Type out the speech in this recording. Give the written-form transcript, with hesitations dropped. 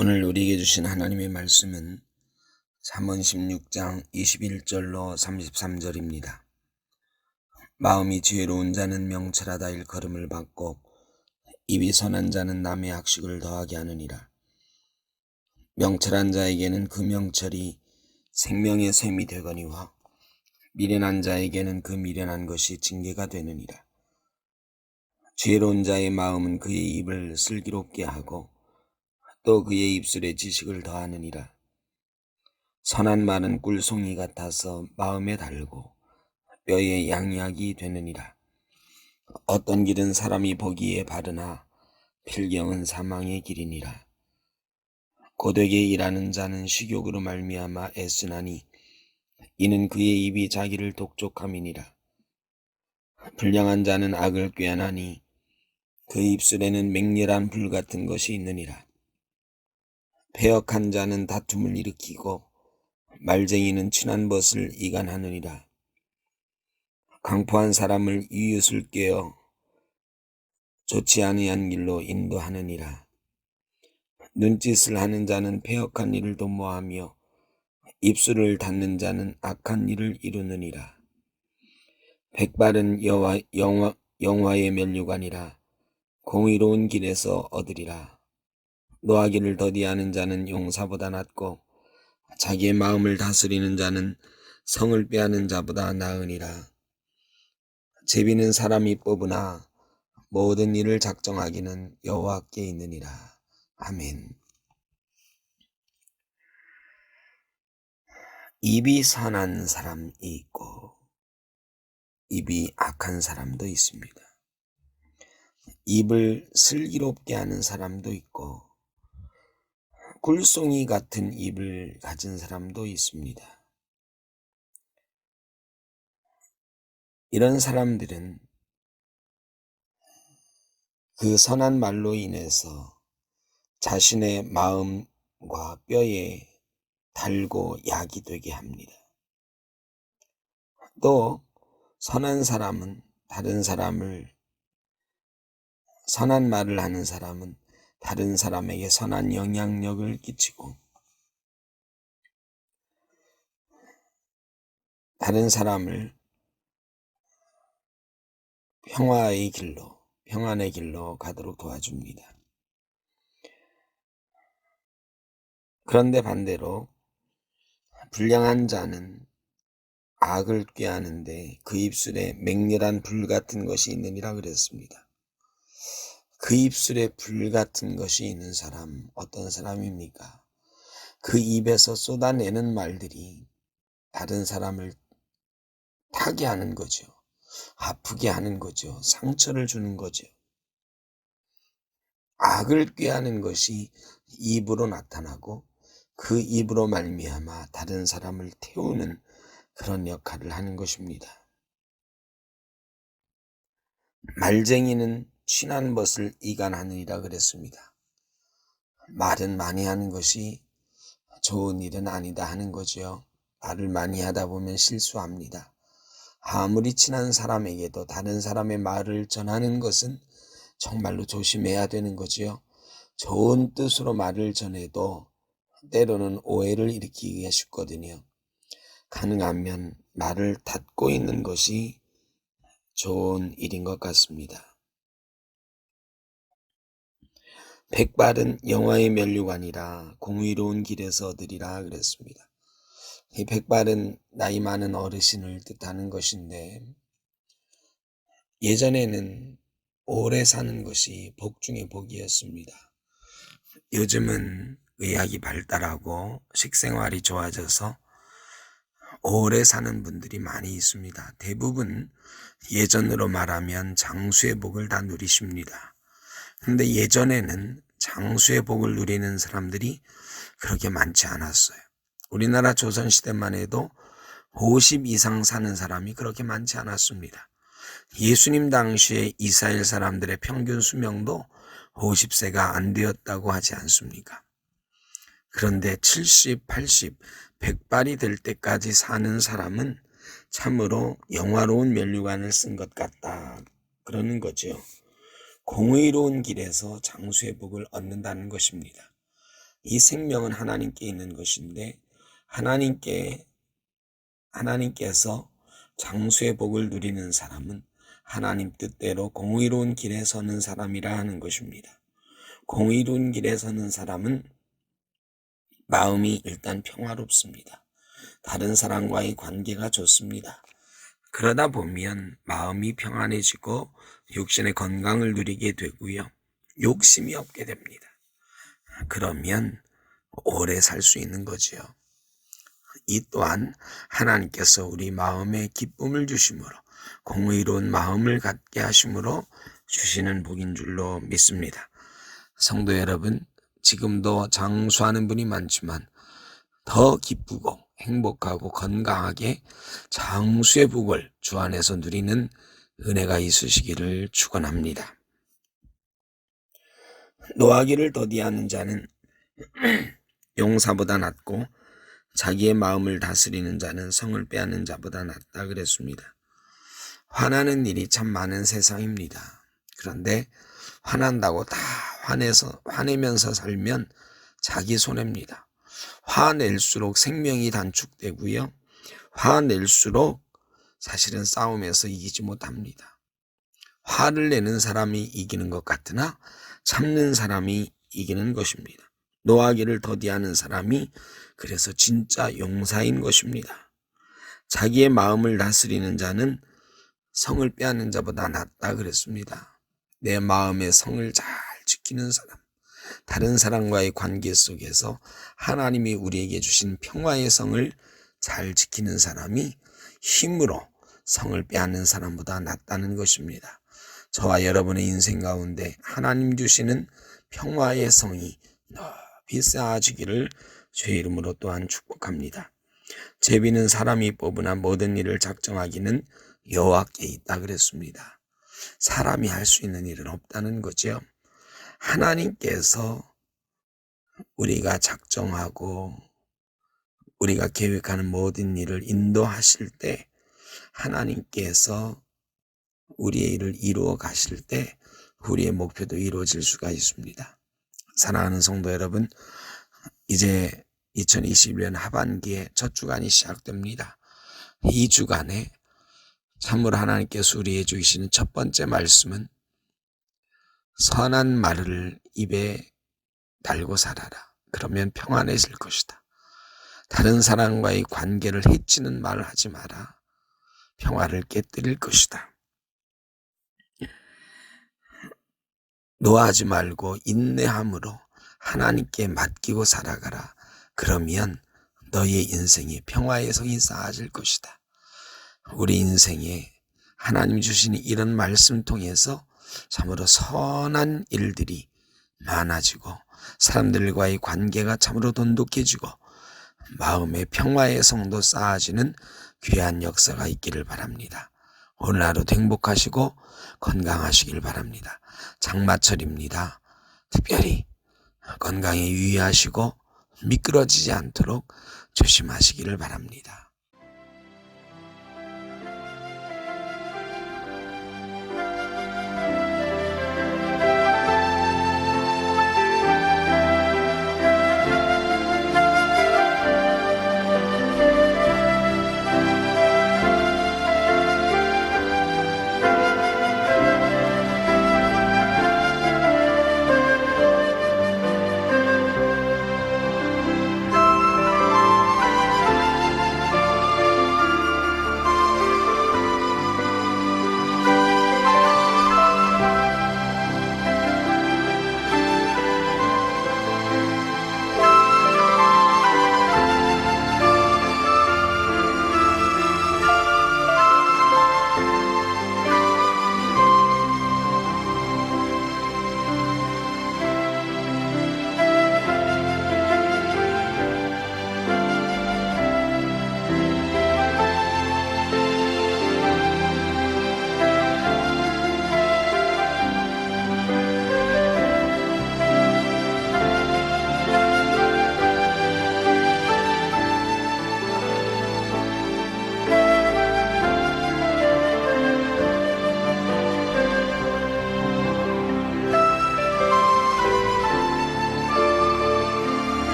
오늘 우리에게 주신 하나님의 말씀은 잠언 16장 21절로 33절입니다. 마음이 지혜로운 자는 명철하다 일컬음을 받고 입이 선한 자는 남의 학식을 더하게 하느니라. 명철한 자에게는 그 명철이 생명의 샘이 되거니와 미련한 자에게는 그 미련한 것이 징계가 되느니라. 지혜로운 자의 마음은 그의 입을 슬기롭게 하고 또 그의 입술에 지식을 더하느니라. 선한 말은 꿀송이 같아서 마음에 달고 뼈에 양약이 되느니라. 어떤 길은 사람이 보기에 바르나 필경은 사망의 길이니라. 고되게 일하는 자는 식욕으로 말미암아 애쓰나니 이는 그의 입이 자기를 독촉함이니라. 불량한 자는 악을 꾀하나니 그 입술에는 맹렬한 불 같은 것이 있느니라. 패역한 자는 다툼을 일으키고 말쟁이는 친한 벗을 이간하느니라. 강포한 사람을 이웃을 꾀어 좋지 아니한 길로 인도하느니라. 눈짓을 하는 자는 패역한 일을 도모하며 입술을 닫는 자는 악한 일을 이루느니라. 백발은 영화의 면류관이라 공의로운 길에서 얻으리라. 노하기를 더디하는 자는 용사보다 낫고 자기의 마음을 다스리는 자는 성을 빼앗는 자보다 나으니라. 제비는 사람이 뽑으나 모든 일을 작정하기는 여호와께 있느니라. 아멘. 입이 선한 사람이 있고 입이 악한 사람도 있습니다. 입을 슬기롭게 하는 사람도 있고 꿀송이 같은 입을 가진 사람도 있습니다. 이런 사람들은 그 선한 말로 인해서 자신의 마음과 뼈에 달고 약이 되게 합니다. 또 선한 사람은 선한 말을 하는 사람은 다른 사람에게 선한 영향력을 끼치고 다른 사람을 평안의 길로 가도록 도와줍니다. 그런데 반대로 불량한 자는 악을 꾀하는데 그 입술에 맹렬한 불 같은 것이 있느니라 그랬습니다. 그 입술에 불 같은 것이 있는 사람, 어떤 사람입니까? 그 입에서 쏟아내는 말들이 다른 사람을 타게 하는 거죠. 아프게 하는 거죠. 상처를 주는 거죠. 악을 꾀하는 것이 입으로 나타나고 그 입으로 말미암아 다른 사람을 태우는 그런 역할을 하는 것입니다. 말쟁이는 친한 벗을 이간하느니라 그랬습니다. 말은 많이 하는 것이 좋은 일은 아니다 하는 거죠. 말을 많이 하다 보면 실수합니다. 아무리 친한 사람에게도 다른 사람의 말을 전하는 것은 정말로 조심해야 되는 거지요. 좋은 뜻으로 말을 전해도 때로는 오해를 일으키기가 쉽거든요. 가능하면 말을 닫고 있는 것이 좋은 일인 것 같습니다. 백발은 영화의 면류관이라 공의로운 길에서 얻으리라 그랬습니다. 이 백발은 나이 많은 어르신을 뜻하는 것인데 예전에는 오래 사는 것이 복 중의 복이었습니다. 요즘은 의학이 발달하고 식생활이 좋아져서 오래 사는 분들이 많이 있습니다. 대부분 예전으로 말하면 장수의 복을 다 누리십니다. 근데 예전에는 장수의 복을 누리는 사람들이 그렇게 많지 않았어요. 우리나라 조선시대만 해도 50 이상 사는 사람이 그렇게 많지 않았습니다. 예수님 당시에 이스라엘 사람들의 평균 수명도 50세가 안 되었다고 하지 않습니까? 그런데 70, 80, 100발이 될 때까지 사는 사람은 참으로 영화로운 면류관을 쓴 것 같다. 그러는 거죠. 공의로운 길에서 장수의 복을 얻는다는 것입니다. 이 생명은 하나님께 있는 것인데 하나님께서 장수의 복을 누리는 사람은 하나님 뜻대로 공의로운 길에 서는 사람이라 하는 것입니다. 공의로운 길에 서는 사람은 마음이 일단 평화롭습니다. 다른 사람과의 관계가 좋습니다. 그러다 보면 마음이 평안해지고 육신의 건강을 누리게 되고요. 욕심이 없게 됩니다. 그러면 오래 살 수 있는 거지요. 이 또한 하나님께서 우리 마음에 기쁨을 주심으로 공의로운 마음을 갖게 하심으로 주시는 복인 줄로 믿습니다. 성도 여러분, 지금도 장수하는 분이 많지만 더 기쁘고 행복하고 건강하게 장수의 복을 주 안에서 누리는 은혜가 있으시기를 축원합니다. 노하기를 더디하는 자는 용사보다 낫고 자기의 마음을 다스리는 자는 성을 빼앗는 자보다 낫다 그랬습니다. 화나는 일이 참 많은 세상입니다. 그런데 화난다고 다 화내면서 살면 자기 손해입니다. 화낼수록 생명이 단축되고요. 화낼수록 사실은 싸움에서 이기지 못합니다. 화를 내는 사람이 이기는 것 같으나 참는 사람이 이기는 것입니다. 노하기를 더디하는 사람이 그래서 진짜 용사인 것입니다. 자기의 마음을 다스리는 자는 성을 빼앗는 자보다 낫다 그랬습니다. 내 마음의 성을 잘 지키는 사람, 다른 사람과의 관계 속에서 하나님이 우리에게 주신 평화의 성을 잘 지키는 사람이 힘으로 성을 빼앗는 사람보다 낫다는 것입니다. 저와 여러분의 인생 가운데 하나님 주시는 평화의 성이 높이 쌓아지기를 주의 이름으로 또한 축복합니다. 제비는 사람이 뽑으나 모든 일을 작정하기는 여호와께 있다 그랬습니다. 사람이 할 수 있는 일은 없다는 거죠. 하나님께서 우리가 작정하고 우리가 계획하는 모든 일을 인도하실 때 하나님께서 우리의 일을 이루어 가실 때 우리의 목표도 이루어질 수가 있습니다. 사랑하는 성도 여러분, 이제 2021년 하반기에 첫 주간이 시작됩니다. 이 주간에 참으로 하나님께서 우리에게 주시는 첫 번째 말씀은 선한 말을 입에 달고 살아라. 그러면 평안해질 것이다. 다른 사람과의 관계를 해치는 말을 하지 마라. 평화를 깨뜨릴 것이다. 노하지 말고 인내함으로 하나님께 맡기고 살아가라. 그러면 너의 인생에 평화의 성이 쌓아질 것이다. 우리 인생에 하나님 주시는 이런 말씀 통해서 참으로 선한 일들이 많아지고 사람들과의 관계가 참으로 돈독해지고 마음의 평화의 성도 쌓아지는 귀한 역사가 있기를 바랍니다. 오늘 하루도 행복하시고 건강하시길 바랍니다. 장마철입니다. 특별히 건강에 유의하시고 미끄러지지 않도록 조심하시기를 바랍니다.